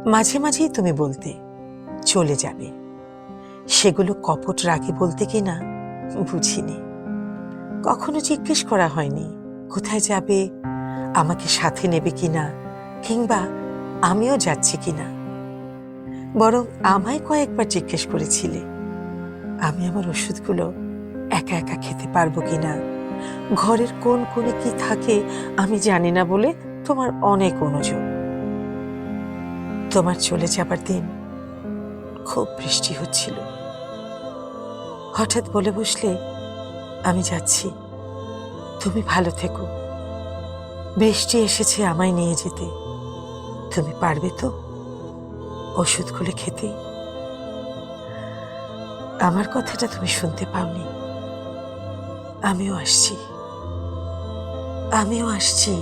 মাঝে মাঝেই তুমি বলতে চলে যাবে, সেগুলো কপট রাগে বলতে কিনা বুঝিনি। কখনো জিজ্ঞেস করা হয়নি কোথায় যাবে, আমাকে সাথে নেবে কিনা, কিংবা আমিও যাচ্ছি কিনা। বরং আমায় কয়েকবার জিজ্ঞেস করেছিলে আমি আমার ওষুধগুলো একা একা খেতে পারবো কিনা, ঘরের কোন কোণে কি থাকে আমি জানি না বলে তোমার অনেক অনুযোগ। তোমার চলে যাবার দিন খুব বৃষ্টি হচ্ছিল, হঠাৎ বলে বসলে আমি যাচ্ছি, তুমি ভালো থেকো। বৃষ্টি এসেছে আমায় নিয়ে যেতে, তুমি পারবে তো ওষুধগুলো খেতে? আমার কথাটা তুমি শুনতে পাওনি। আমিও আসছি, আমিও আসছি।